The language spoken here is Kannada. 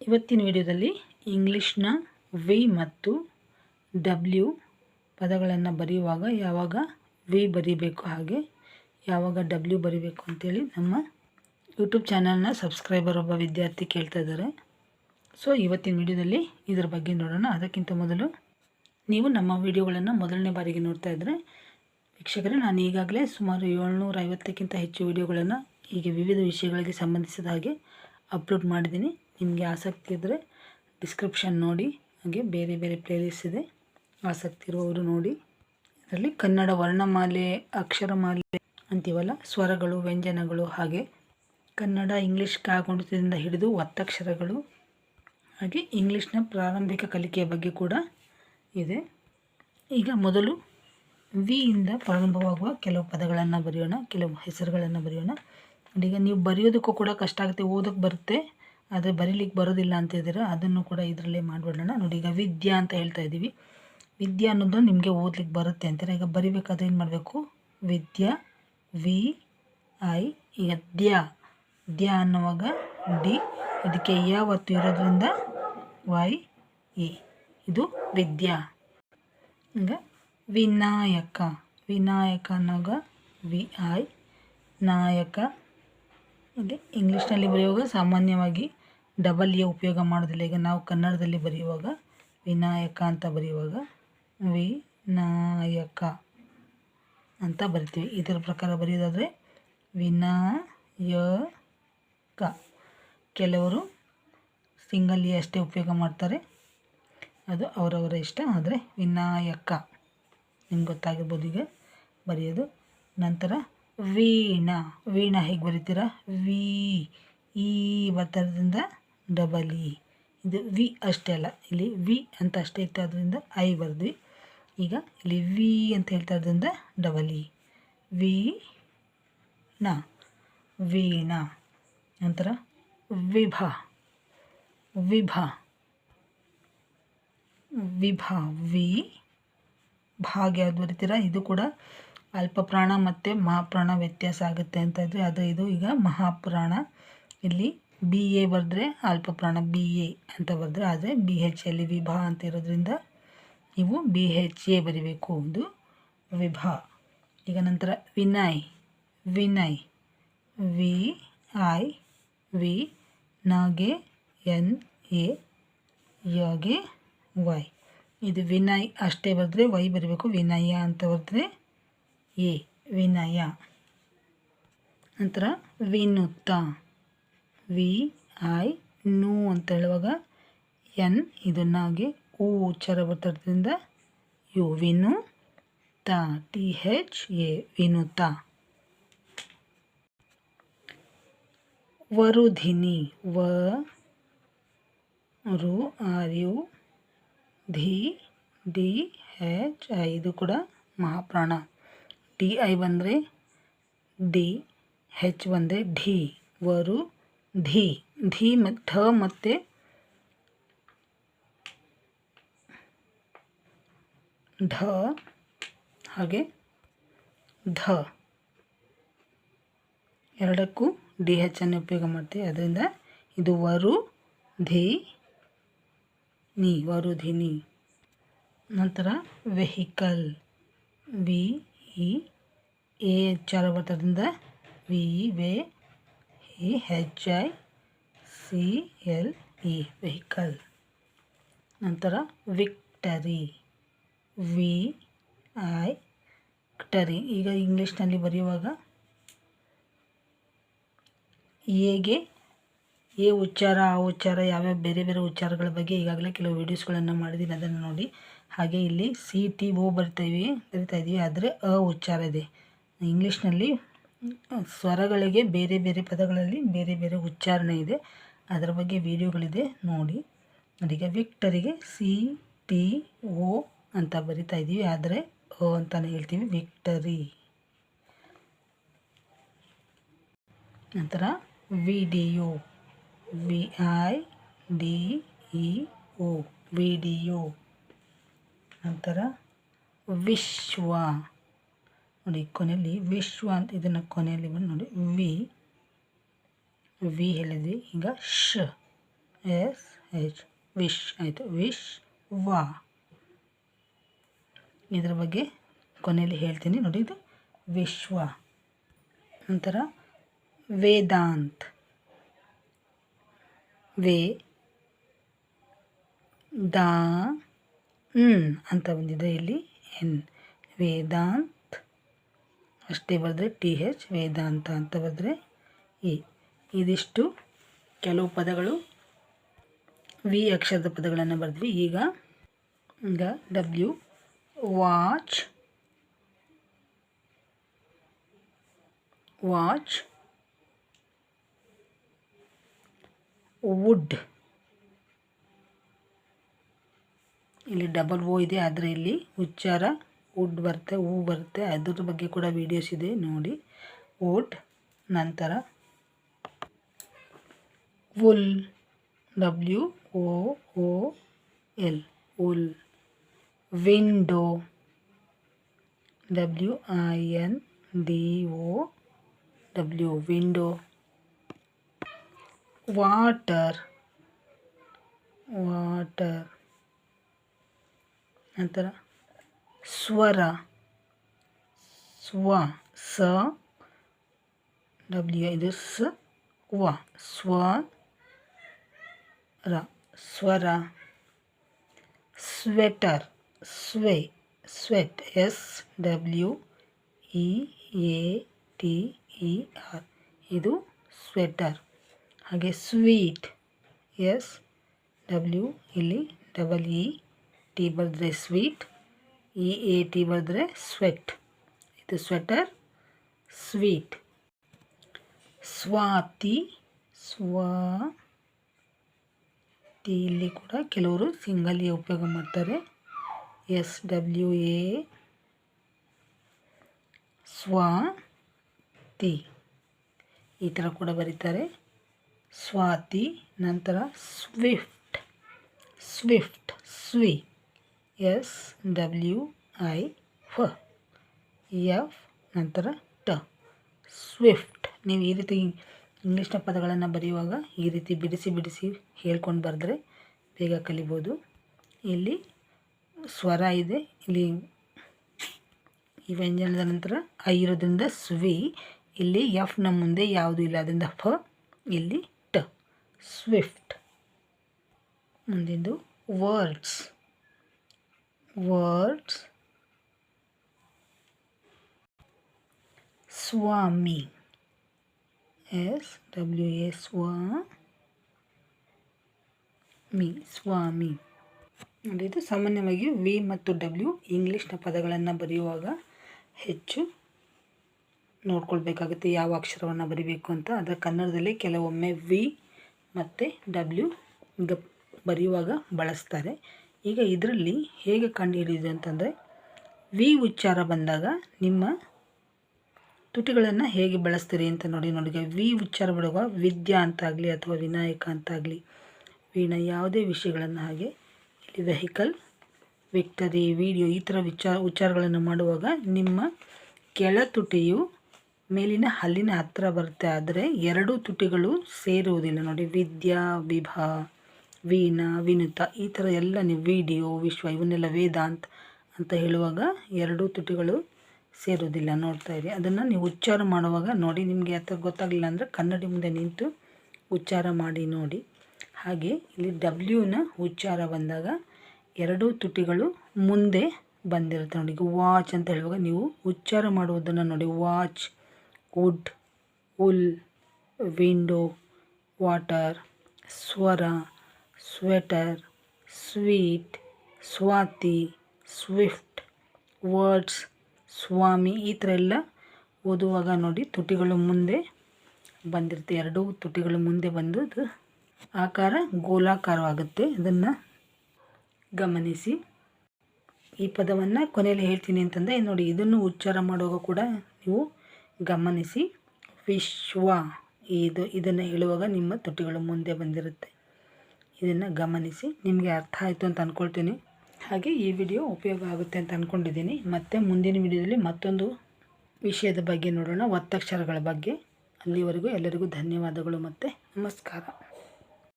ಇವತ್ತಿನ ವಿಡಿಯೋದಲ್ಲಿ ಇಂಗ್ಲೀಷ್ನ ವಿ ಮತ್ತು ಡಬ್ಲ್ಯೂ ಪದಗಳನ್ನು ಬರೆಯುವಾಗ ಯಾವಾಗ ವಿ ಬರೀಬೇಕು ಹಾಗೆ ಯಾವಾಗ ಡಬ್ಲ್ಯೂ ಬರೀಬೇಕು ಅಂತೇಳಿ ನಮ್ಮ ಯೂಟ್ಯೂಬ್ ಚಾನಲ್ನ ಸಬ್ಸ್ಕ್ರೈಬರ್ ಒಬ್ಬ ವಿದ್ಯಾರ್ಥಿ ಕೇಳ್ತಾ ಇದ್ದಾರೆ. ಸೊ ಇವತ್ತಿನ ವಿಡಿಯೋದಲ್ಲಿ ಇದರ ಬಗ್ಗೆ ನೋಡೋಣ. ಅದಕ್ಕಿಂತ ಮೊದಲು ನೀವು ನಮ್ಮ ವಿಡಿಯೋಗಳನ್ನು ಮೊದಲನೇ ಬಾರಿಗೆ ನೋಡ್ತಾ ಇದ್ದರೆ ವೀಕ್ಷಕರೇ, ನಾನು ಈಗಾಗಲೇ ಸುಮಾರು 750ಕ್ಕಿಂತ ಹೆಚ್ಚು ವಿಡಿಯೋಗಳನ್ನು ಹೀಗೆ ವಿವಿಧ ವಿಷಯಗಳಿಗೆ ಸಂಬಂಧಿಸಿದ ಹಾಗೆ ಅಪ್ಲೋಡ್ ಮಾಡಿದ್ದೀನಿ. ನಿಮಗೆ ಆಸಕ್ತಿ ಇದ್ದರೆ ಡಿಸ್ಕ್ರಿಪ್ಷನ್ ನೋಡಿ, ಹಾಗೆ ಬೇರೆ ಬೇರೆ ಪ್ಲೇಲಿಸ್ಟ್ ಇದೆ, ಆಸಕ್ತಿ ಇರುವವರು ನೋಡಿ. ಇದರಲ್ಲಿ ಕನ್ನಡ ವರ್ಣಮಾಲೆ, ಅಕ್ಷರಮಾಲೆ ಅಂತೀವಲ್ಲ, ಸ್ವರಗಳು, ವ್ಯಂಜನಗಳು, ಹಾಗೆ ಕನ್ನಡ ಇಂಗ್ಲೀಷ್ ಕಾಗುಣಿತದಿಂದ ಹಿಡಿದು ಒತ್ತಕ್ಷರಗಳು, ಹಾಗೆ ಇಂಗ್ಲೀಷ್ನ ಪ್ರಾರಂಭಿಕ ಕಲಿಕೆಯ ಬಗ್ಗೆ ಕೂಡ ಇದೆ. ಈಗ ಮೊದಲು ವಿ ಇಂದ ಪ್ರಾರಂಭವಾಗುವ ಕೆಲವು ಪದಗಳನ್ನು ಬರೆಯೋಣ, ಕೆಲವು ಹೆಸರುಗಳನ್ನು ಬರೆಯೋಣ. ಈಗ ನೀವು ಬರೆಯೋದಕ್ಕೂ ಕೂಡ ಕಷ್ಟ ಆಗುತ್ತೆ, ಓದೋಕ್ಕೆ ಬರುತ್ತೆ ಆದರೆ ಬರೀಲಿಕ್ಕೆ ಬರೋದಿಲ್ಲ ಅಂತಿದ್ದೀರಾ, ಅದನ್ನು ಕೂಡ ಇದರಲ್ಲೇ ಮಾಡಿಬಿಡೋಣ. ನೋಡಿ, ಈಗ ವಿದ್ಯಾ ಅಂತ ಹೇಳ್ತಾ ಇದ್ದೀವಿ. ವಿದ್ಯಾ ಅನ್ನೋದು ನಿಮಗೆ ಓದಲಿಕ್ಕೆ ಬರುತ್ತೆ ಅಂತಾರೆ. ಈಗ ಬರಿಬೇಕಾದ್ರೆ ಏನು ಮಾಡಬೇಕು? ವಿದ್ಯಾ, ವಿ ಐ. ಈಗ ದ್ಯಾ ಅನ್ನುವಾಗ ಡಿ, ಇದಕ್ಕೆ ಯಾವತ್ತು ಇರೋದ್ರಿಂದ ವೈ ಇ, ಇದು ವಿದ್ಯಾ. ಈಗ ವಿನಾಯಕ ಅನ್ನೋವಾಗ ವಿ ಐ, ನಾಯಕ. ಇಲ್ಲಿ ಇಂಗ್ಲೀಷ್ನಲ್ಲಿ ಬರೆಯುವಾಗ ಸಾಮಾನ್ಯವಾಗಿ ಡಬಲ್ ಎ ಉಪಯೋಗ ಮಾಡೋದಿಲ್ಲ. ಈಗ ನಾವು ಕನ್ನಡದಲ್ಲಿ ಬರೆಯುವಾಗ ವಿನಾಯಕ ಅಂತ ಬರೆಯುವಾಗ ವಿನಾಯಕ ಅಂತ ಬರಿತೀವಿ. ಇದರ ಪ್ರಕಾರ ಬರೆಯೋದಾದರೆ ವಿನಾಯಕ. ಕೆಲವರು ಸಿಂಗಲ್ ಎ ಅಷ್ಟೇ ಉಪಯೋಗ ಮಾಡ್ತಾರೆ, ಅದು ಅವರವರ ಇಷ್ಟ. ಆದರೆ ವಿನಾಯಕ ನಿಮ್ಗೆ ಗೊತ್ತಾಗಿರ್ಬೋದು ಈಗ ಬರೆಯೋದು. ನಂತರ ವೀಣಾ ಹೇಗೆ ಬರೀತೀರಾ? ವಿ ಈ ಬರ್ತದ್ರಿಂದ ಡಬಲ್ ಇ. ಇದು ವಿ ಅಷ್ಟೇ ಅಲ್ಲ, ಇಲ್ಲಿ ವಿ ಅಂತ ಅಷ್ಟೇ ಇತ್ತು, ಅದರಿಂದ ಐ ಬರೆದ್ವಿ. ಈಗ ಇಲ್ಲಿ ವಿ ಅಂತ ಹೇಳ್ತಾ ಇರೋದ್ರಿಂದ ಡಬಲ್ ಇ, ವೀಣಾ. ನಂತರ ವಿಭ ವಿ ಭಾಗ ಯಾವ್ದು ಬರಿತೀರಾ? ಇದು ಕೂಡ ಅಲ್ಪಪ್ರಾಣ ಮತ್ತು ಮಹಾಪ್ರಾಣ ವ್ಯತ್ಯಾಸ ಆಗುತ್ತೆ ಅಂತ ಇದ್ದರೆ, ಅದು ಇದು ಈಗ ಮಹಾಪ್ರಾಣ. ಇಲ್ಲಿ ಬಿ ಎ ಬರೆದ್ರೆ ಅಲ್ಪಪ್ರಾಣ ಬಿ ಎ ಅಂತ ಬರೆದ್ರೆ, ಆದರೆ ಬಿ ಹೆಚ್ ಎಲ್ಲಿ ವಿಭಾ ಅಂತ ಇರೋದ್ರಿಂದ ನೀವು ಬಿ ಹೆಚ್ ಎ ಬರಿಬೇಕು, ಇದು ವಿಭಾ. ಈಗ ನಂತರ ವಿನಯ್ ವಿ ಐ, ವಿ ನಾಗೆ ಎನ್ ಎ, ಯಾಗೆ ವೈ. ಇದು ವಿನಯ್ ಅಷ್ಟೇ ಬರೆದ್ರೆ ವೈ ಬರೀಬೇಕು, ವಿನಯ ಅಂತ ಬರೆದ್ರೆ ಎ, ವಿನಯ. ನಂತರ ವಿನುತ ವಿ ಐ, ನು ಅಂತ ಹೇಳುವಾಗ ಎನ್, ಇದು ನಾಗೆ ಉ ಉಚ್ಚಾರ ಬರ್ತದ್ರಿಂದ ಯು, ವಿನು ತ, T H A, Vinuta. Varudhini ರು ಆರ್ ಯು ಧಿ ಡಿ ಹೆಚ್ ಐ, ಇದು ಕೂಡ ಮಹಾಪ್ರಾಣ. ಡಿ ಐ ಬಂದರೆ ಡಿ, ಹೆಚ್ ಬಂದರೆ ಢಿ, ವರು ಧಿ. ಧಿ ಢ ಮತ್ತು ಢ ಹಾಗೆ ಧ ಎರಡಕ್ಕೂ ಡಿ ಹೆಚ್ ಅನ್ನು ಉಪಯೋಗ ಮಾಡ್ತೀವಿ, ಅದರಿಂದ ಇದು ವರುಧಿನಿ. ನಂತರ ವೆಹಿಕಲ್ ವಿ ಇ ಎ ಉಚ್ಚಾರ ಬರ್ತದ್ರಿಂದ ವಿ ವೆ E H I C L E, vehicle. ನಂತರ ವಿಕ್ಟರಿ ವಿ ಐ ಕ್ಟರಿ. ಈಗ ಇಂಗ್ಲೀಷ್ನಲ್ಲಿ ಬರೆಯುವಾಗ ಎಗೆ ಎ ಉಚ್ಚಾರ, ಆ ಉಚ್ಚಾರ, ಯಾವ್ಯಾವ ಬೇರೆ ಬೇರೆ ಉಚ್ಚಾರಗಳ ಬಗ್ಗೆ ಈಗಾಗಲೇ ಕೆಲವು ವೀಡಿಯೋಸ್ಗಳನ್ನು ಮಾಡಿದ್ದೀನಿ, ಅದನ್ನು ನೋಡಿ. ಹಾಗೆ ಇಲ್ಲಿ ಸಿ ಟಿ ಓ ಬರಿತಾ ಇದ್ದೀವಿ, ಆದರೆ ಅ ಉಚ್ಚಾರ ಇದೆ. ಇಂಗ್ಲೀಷ್ನಲ್ಲಿ ಸ್ವರಗಳಿಗೆ ಬೇರೆ ಬೇರೆ ಪದಗಳಲ್ಲಿ ಬೇರೆ ಬೇರೆ ಉಚ್ಚಾರಣೆ ಇದೆ, ಅದರ ಬಗ್ಗೆ ವಿಡಿಯೋಗಳಿದೆ ನೋಡಿ. ಅದೀಗ ವಿಕ್ಟರಿಗೆ ಸಿ ಟಿ ಓ ಅಂತ ಬರಿತಾ ಇದ್ದೀವಿ, ಆದರೆ ಅ ಅಂತಲೇ ಹೇಳ್ತೀವಿ, ವಿಕ್ಟರಿ. ನಂತರ video V I D E O, video. ನಂತರ ವಿಶ್ವ ನೋಡಿ, ಕೊನೆಯಲ್ಲಿ ವಿಶ್ವ ಅಂತ, ಇದನ್ನು ಕೊನೆಯಲ್ಲಿ ಬಂದು ನೋಡಿ ವಿ ಹೇಳಿದ್ವಿ. ಈಗ ಎಸ್ ಎಚ್ ವಿಶ್ ಆಯಿತು. ವಿಶ್ ವಾ. ಇದರ ಬಗ್ಗೆ ಕೊನೆಯಲ್ಲಿ ಹೇಳ್ತೀನಿ ನೋಡಿ. ಇದು ವಿಶ್ವ. ನಂತರ ವೇದಾಂತ್. ವೇ ದಾ ಅಂತ ಬಂದಿದೆ ಇಲ್ಲಿ ಎನ್. ವೇದಾಂತ್ ಅಷ್ಟೇ ಬರೆದ್ರೆ TH. ವೇದಾಂತ ಅಂತ ಬರೆದ್ರೆ ಇ. ಇದಿಷ್ಟು ಕೆಲವು ಪದಗಳು ವಿ ಅಕ್ಷರದ ಪದಗಳನ್ನು ಬರೆದ್ವಿ. ಈಗ W. ವಾಚ್. ವಾಚ್. ವುಡ್. ಇಲ್ಲಿ ಡಬಲ್ ಓ ಇದೆ, ಆದರೆ ಇಲ್ಲಿ ಉಚ್ಚಾರ ವುಡ್ ಬರುತ್ತೆ, ಹೂ ಬರುತ್ತೆ. ಅದ್ರ ಬಗ್ಗೆ ಕೂಡ ವಿಡಿಯೋಸ್ ಇದೆ ನೋಡಿ. ವುಡ್. ನಂತರ wool. WOOL. Wool. Window. WINDOW. Window. Water. Water. ನಂತರ ಸ್ವರ. ಸ್ವ. ಸ W. ಇದು ಸ ವ. ಸ್ವರ. ಸ್ವರ. ಸ್ವೆಟರ್. ಸ್ವೆ. ಸ್ವೆಟ್. SWEATER. ಇದು ಸ್ವೆಟರ್. ಹಾಗೆ ಸ್ವೀಟ್. SW. ಇಲ್ಲಿ EET ಬರೆದ್ರೆ ಸ್ವೀಟ್, EAT ಬರೆದ್ರೆ ಸ್ವೆಟ್. ಇದು ಸ್ವೆಟರ್. ಸ್ವೀಟ್. ಸ್ವಾತಿ. ಸ್ವಾತಿ. ಇಲ್ಲಿ ಕೂಡ ಕೆಲವರು ಸಿಂಗಲ್ ಎ ಉಪಯೋಗ ಮಾಡ್ತಾರೆ. SWA. ಸ್ವಾತಿ. ಈ ಥರ ಕೂಡ ಬರೀತಾರೆ. ಸ್ವಾತಿ. ನಂತರ ಸ್ವಿಫ್ಟ್. ಸ್ವಿಫ್ಟ್. ಸ್ವಿ. SWIF. ನಂತರ ಟ. ಸ್ವಿಫ್ಟ್. ನೀವು ಈ ರೀತಿ ಇಂಗ್ಲೀಷ್ನ ಪದಗಳನ್ನು ಬರೆಯುವಾಗ ಈ ರೀತಿ ಬಿಡಿಸಿ ಹೇಳ್ಕೊಂಡು ಬರೆದ್ರೆ ಬೇಗ ಕಲಿಬೋದು. ಇಲ್ಲಿ ಸ್ವರ ಇದೆ, ಇಲ್ಲಿ ಈ ವ್ಯಂಜನದ ನಂತರ ಐ ಇರೋದ್ರಿಂದ ಸ್ವಿ. ಇಲ್ಲಿ ಎಫ್ನ ಮುಂದೆ ಯಾವುದೂ ಇಲ್ಲ, ಅದರಿಂದ ಫ. ಇಲ್ಲಿ ಟ. ಸ್ವಿಫ್ಟ್. ಮುಂದಿಂದು ವರ್ಡ್ಸ್. ವರ್ಡ್ಸ್. ಸ್ವಾಮಿ. SWA. ಸ್ವಾಮಿ. ನೋಡಿ, ಇದು ಸಾಮಾನ್ಯವಾಗಿ ವಿ ಮತ್ತು W ಇಂಗ್ಲೀಷ್ನ ಪದಗಳನ್ನು ಬರೆಯುವಾಗ ಹೆಚ್ಚು ನೋಡ್ಕೊಳ್ಬೇಕಾಗುತ್ತೆ ಯಾವ ಅಕ್ಷರವನ್ನು ಬರಿಬೇಕು ಅಂತ. ಅದರ ಕನ್ನಡದಲ್ಲಿ ಕೆಲವೊಮ್ಮೆ ವಿ ಮತ್ತು W ಬರೆಯುವಾಗ ಬಳಸ್ತಾರೆ. ಈಗ ಇದರಲ್ಲಿ ಹೇಗೆ ಕಂಡುಹಿಡಿಯೋದು ಅಂತಂದರೆ, ವಿ ಉಚ್ಚಾರ ಬಂದಾಗ ನಿಮ್ಮ ತುಟಿಗಳನ್ನು ಹೇಗೆ ಬಳಸ್ತೀರಿ ಅಂತ ನೋಡಿ. ವಿ ಉಚ್ಚಾರ ಬಿಡುವಾಗ ವಿದ್ಯಾ ಅಂತಾಗಲಿ ಅಥವಾ ವಿನಾಯಕ ಅಂತಾಗಲಿ, ವೀಣಾ, ಯಾವುದೇ ವಿಷಯಗಳನ್ನು, ಹಾಗೆ ಇಲ್ಲಿ ವೆಹಿಕಲ್, ವಿಕ್ಟರಿ, ವಿಡಿಯೋ, ಈ ಥರ ಉಚ್ಚಾರಗಳನ್ನು ಮಾಡುವಾಗ ನಿಮ್ಮ ಕೆಳ ತುಟಿಯು ಮೇಲಿನ ಹಲ್ಲಿನ ಹತ್ತಿರ ಬರುತ್ತೆ, ಆದರೆ ಎರಡೂ ತುಟಿಗಳು ಸೇರುವುದಿಲ್ಲ ನೋಡಿ. ವಿದ್ಯಾ, ವಿಭಾ, ವೀಣಾ, ವಿನುತ, ಈ ಥರ ಎಲ್ಲ ನೀವು ವಿಡಿಯೋ, ವಿಶ್ವ, ಇವನ್ನೆಲ್ಲ ವೇದಾಂತ್ ಅಂತ ಹೇಳುವಾಗ ಎರಡೂ ತುಟಿಗಳು ಸೇರೋದಿಲ್ಲ. ನೋಡ್ತಾ ಇರಿ. ಅದನ್ನು ನೀವು ಉಚ್ಚಾರ ಮಾಡುವಾಗ ನೋಡಿ. ನಿಮಗೆ ಅಥವಾ ಗೊತ್ತಾಗಲಿಲ್ಲ ಅಂದರೆ ಕನ್ನಡಿ ಮುಂದೆ ನಿಂತು ಉಚ್ಚಾರ ಮಾಡಿ ನೋಡಿ. ಹಾಗೆ ಇಲ್ಲಿ W ಉಚ್ಚಾರ ಬಂದಾಗ ಎರಡೂ ತುಟಿಗಳು ಮುಂದೆ ಬಂದಿರುತ್ತೆ ನೋಡಿ. ಈಗ ವಾಚ್ ಅಂತ ಹೇಳುವಾಗ ನೀವು ಉಚ್ಚಾರ ಮಾಡುವುದನ್ನು ನೋಡಿ. Watch, wood, wool, window, water, ಸ್ವರ, sweater, sweet, Swati, swift, words, swami, ಈ ಥರ ಎಲ್ಲ ಓದುವಾಗ ನೋಡಿ ತುಟಿಗಳು ಮುಂದೆ ಬಂದಿರುತ್ತೆ. ಎರಡೂ ತುಟಿಗಳು ಮುಂದೆ ಬಂದು ಆಕಾರ ಗೋಲಾಕಾರವಾಗುತ್ತೆ. ಅದನ್ನು ಗಮನಿಸಿ. ಈ ಪದವನ್ನು ಕೊನೆಯಲ್ಲಿ ಹೇಳ್ತೀನಿ ಅಂತಂದರೆ ನೋಡಿ, ಇದನ್ನು ಉಚ್ಚಾರ ಮಾಡುವಾಗ ಕೂಡ ನೀವು ಗಮನಿಸಿ. ವಿಶ್ವ, ಇದನ್ನು ಹೇಳುವಾಗ ನಿಮ್ಮ ತುಟಿಗಳು ಮುಂದೆ ಬಂದಿರುತ್ತೆ. ಇದನ್ನು ಗಮನಿಸಿ. ನಿಮಗೆ ಅರ್ಥ ಆಯಿತು ಅಂತ ಅಂದ್ಕೊಳ್ತೀನಿ. ಹಾಗೆ ಈ ವಿಡಿಯೋ ಉಪಯೋಗ ಆಗುತ್ತೆ ಅಂತ ಅಂದ್ಕೊಂಡಿದ್ದೀನಿ. ಮತ್ತು ಮುಂದಿನ ವಿಡಿಯೋದಲ್ಲಿ ಮತ್ತೊಂದು ವಿಷಯದ ಬಗ್ಗೆ ನೋಡೋಣ, ಒತ್ತಕ್ಷರಗಳ ಬಗ್ಗೆ. ಅಲ್ಲಿವರೆಗೂ ಎಲ್ಲರಿಗೂ ಧನ್ಯವಾದಗಳು ಮತ್ತು ನಮಸ್ಕಾರ.